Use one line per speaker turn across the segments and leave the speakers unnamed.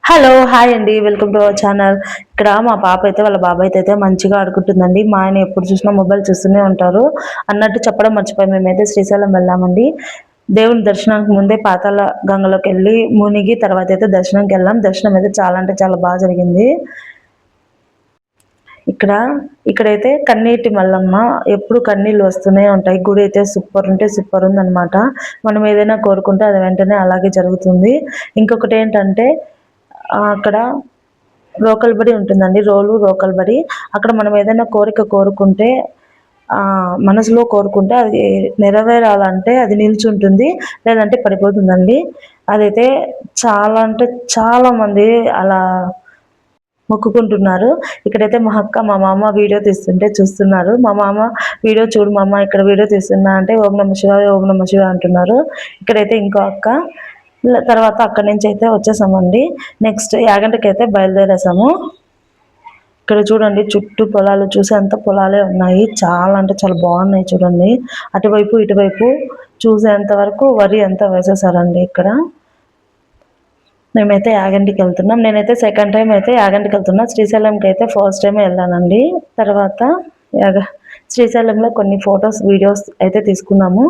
Hello! Hi అండి. Welcome to our channel. ఇక్కడ మా పాప అయితే వాళ్ళ బాబాయ్‌తో అయితే మంచిగా ఆడుకుంటుందండి. మా ఆయన ఎప్పుడు చూసినా మొబైల్ చూస్తూనే ఉంటారు. అన్నట్టు చెప్పడం మర్చిపోయాం. మేమైతే శ్రీశైలం వెళ్ళామండి. దేవుని దర్శనానికి ముందే పాతాళ గంగలోకెళ్ళి మునిగి తర్వాతయితే దర్శనంకెళ్ళాం. దర్శనం అయితే చాలా అంటే చాలా జరిగింది. ఇక్కడ ఇక్కడైతే కన్నీటి మల్లమ్మ ఎప్పుడు కన్నీళ్ళు వస్తూనే ఉంటాయి. గుడి అయితే సూపర్ అంటే సూపర్ ఉందనమాట. మనం ఏదైనా కోరుకుంటే అది వెంటనే అలాగే జరుగుతుంది. ఇంకొకటేంటంటే అక్కడ రోకలి బడి ఉంటుందండి. రోకలి బడి. అక్కడ మనం ఏదైనా కోరిక కోరుకుంటే మనసులో కోరుకుంటే అది నెరవేరాలంటే అది నిల్చుంటుంది. లేదంటే పడిపోతుందండి. అదైతే చాలా అంటే చాలా మంది అలా మొక్కుకుంటున్నారు. ఇక్కడైతే మా అక్క, మా మామ వీడియో తీస్తుంటే చూస్తున్నారు. మా మామ వీడియో చూడు మామ ఇక్కడ వీడియో తీస్తున్నా అంటే ఓం నమ శివాయ, ఓం నమ శివాయ అంటున్నారు. ఇక్కడైతే ఇంకో అక్క తర్వాత అక్కడి నుంచి అయితే వచ్చేసామండి. నెక్స్ట్ యాగంటికైతే బయలుదేరేసాము. ఇక్కడ చూడండి చుట్టూ పొలాలు చూసేంత పొలాలే ఉన్నాయి. చాలా అంటే చాలా బాగున్నాయి చూడండి. అటువైపు ఇటువైపు చూసేంత వరకు వరి అంతా వేసేసారండి ఇక్కడ. మేమైతే యాగంటికి వెళ్తున్నాం. నేనైతే సెకండ్ టైం అయితే యాగంటికి వెళ్తున్నా. శ్రీశైలంకి అయితే ఫస్ట్ టైం వెళ్ళానండి. తర్వాత శ్రీశైలంలో కొన్ని ఫొటోస్ వీడియోస్ అయితే తీసుకున్నాము.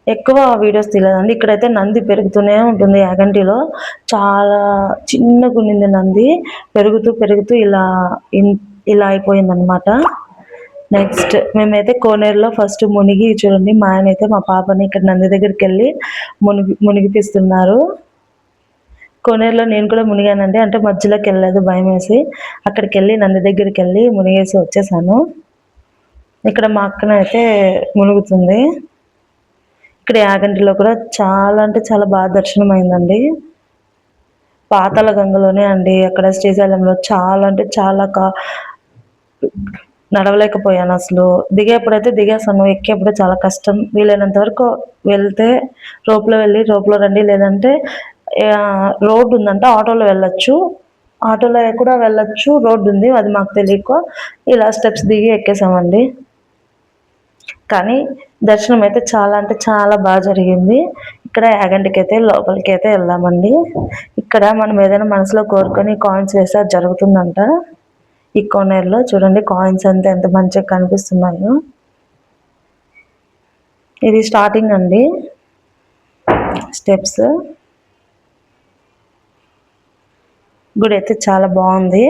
ఎక్కువ వీడియోస్ తీయలేదండి. ఇక్కడైతే నంది పెరుగుతూనే ఉంటుంది. యాగంటిలో చాలా చిన్నగా ఉండింది నంది. పెరుగుతూ పెరుగుతూ ఇలా అయిపోయిందనమాట. నెక్స్ట్ మేమైతే కోనేరులో ఫస్ట్ మునిగి చూడండి మా ఆయన అయితే మా పాపని ఇక్కడ నంది దగ్గరికి వెళ్ళి మునిగిపిస్తున్నారు. కోనేరులో నేను కూడా మునిగానండి. అంటే మధ్యలోకి వెళ్ళలేదు భయం వేసి. అక్కడికి వెళ్ళి నంది దగ్గరికి వెళ్ళి మునిగేసి వచ్చేసాను. ఇక్కడ మా అక్కనైతే మునుగుతుంది. ఇక్కడ యాగంటిలో కూడా చాలా అంటే చాలా బాగా దర్శనం అయిందండి. పాతాళ గంగలోనే అండి అక్కడ శ్రీశైలంలో చాలా అంటే చాలా నడవలేకపోయాను అసలు. దిగేప్పుడైతే దిగేసాను. ఎక్కేప్పుడు చాలా కష్టం. వీలైనంత వరకు వెళ్తే రోప్లో వెళ్ళి రోప్లో రండి. లేదంటే రోడ్డు ఉందంట ఆటోలో వెళ్ళొచ్చు. ఆటోలో కూడా వెళ్ళొచ్చు. రోడ్డు ఉంది అది మాకు తెలియక ఇలా స్టెప్స్ దిగి ఎక్కేసామండి. కానీ దర్శనం అయితే చాలా అంటే చాలా బాగా జరిగింది. ఇక్కడ యాగంటికి అయితే లోపలికి అయితే వెళ్దామండి. ఇక్కడ మనం ఏదైనా మనసులో కోరుకొని కాయిన్స్ వేస్తే అది జరుగుతుందంట. ఈ కోనేరులో చూడండి కాయిన్స్ అంతా ఎంత మంచిగా కనిపిస్తున్నాయో. ఇది స్టార్టింగ్ అండి స్టెప్స్. గుడి అయితే చాలా బాగుంది.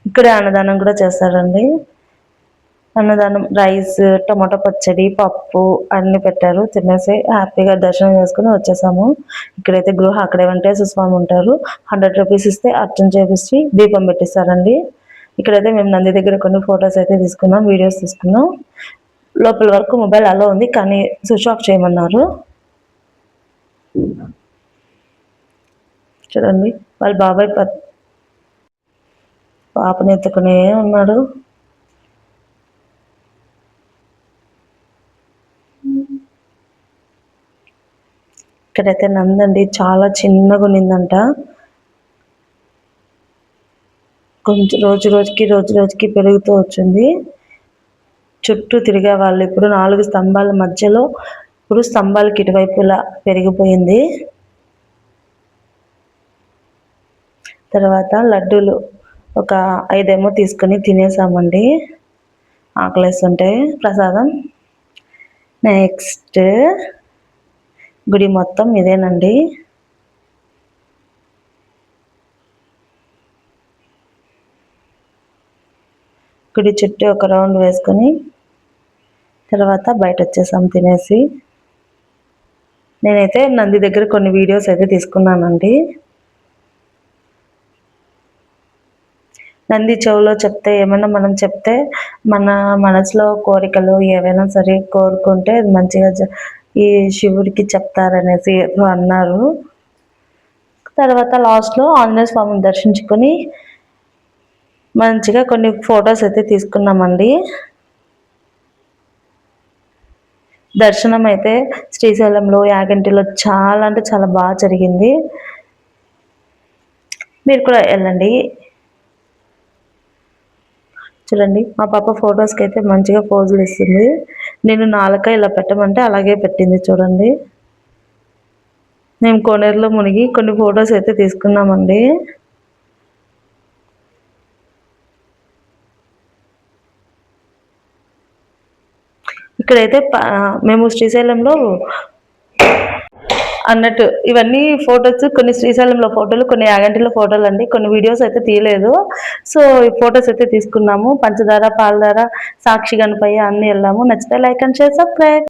ఇక్కడే అన్నదానం కూడా చేస్తారండి. అన్నదానం రైస్, టమాటో పచ్చడి, పప్పు అన్నీ పెట్టారు. తినేసి హ్యాపీగా దర్శనం చేసుకుని వచ్చేసాము. ఇక్కడైతే అక్కడే వెంకటేశ్వర స్వామి ఉంటారు. 100 రూపీస్ ఇస్తే అర్చన చేపించి దీపం పెట్టిస్తారండి. ఇక్కడైతే మేము నంది దగ్గర కొన్ని ఫొటోస్ అయితే తీసుకున్నాం, వీడియోస్ తీసుకున్నాం. లోపల వరకు మొబైల్ అలో ఉంది కానీ స్విచ్ ఆఫ్ చేయమన్నారు. చూడండి వాళ్ళ బాబాయ్ పాపని ఎత్తుకునే ఉన్నాడు. ఇక్కడైతే నందండి చాలా చిన్నగా ఉన్నిందంట. కొంచెం రోజు రోజుకి పెరుగుతూ వచ్చింది. చుట్టూ తిరిగే వాళ్ళు ఇప్పుడు 4 స్తంభాల మధ్యలో ఇప్పుడు స్తంభాలకి ఇటువైపులా పెరిగిపోయింది. తర్వాత లడ్డూలు ఒక 5 ఏమో తీసుకొని తినేసామండి. ఆకలేస్తుంటే ప్రసాదం. నెక్స్ట్ గుడి మొత్తం ఇదేనండి. గుడి చుట్టూ ఒక రౌండ్ వేసుకొని తర్వాత బయట వచ్చేసాం తినేసి. నేనైతే నంది దగ్గర కొన్ని వీడియోస్ అయితే తీసుకున్నానండి. నంది చెవులో చెప్తే ఏమైనా మనం చెప్తే మన మనసులో కోరికలు ఏవైనా సరే కోరుకుంటే మంచిగా ఈ శివుడికి చెప్తారనేసి ఏదో అన్నారు. తర్వాత లాస్ట్లో ఆంజనేయ స్వామిని దర్శించుకొని మంచిగా కొన్ని ఫొటోస్ అయితే తీసుకున్నామండి. దర్శనం అయితే శ్రీశైలంలో యాగంటిలో చాలా అంటే చాలా బాగా జరిగింది. మీరు కూడా వెళ్ళండి. చూడండి మా పాప ఫొటోస్కి అయితే మంచిగా పోజులు ఇస్తుంది. నేను నాలుక ఇలా పెట్టమంటే అలాగే పెట్టింది చూడండి. మేము కోనేరులో మునిగి కొన్ని ఫొటోస్ అయితే తీసుకున్నామండి. ఇక్కడైతే మేము శ్రీశైలంలో అన్నట్టు ఇవన్నీ ఫొటోస్, కొన్ని శ్రీశైలంలో ఫోటోలు, కొన్ని యాగంటిలో ఫోటోలు అండి. కొన్ని వీడియోస్ అయితే తీయలేదు. సో ఈ ఫొటోస్ అయితే తీసుకున్నాము. పంచదార, పాలధార, సాక్షి గణపయ్య అన్నీ వెళ్ళాము. నచ్చితే లైక్ అండ్ షేర్, సబ్స్క్రైబ్.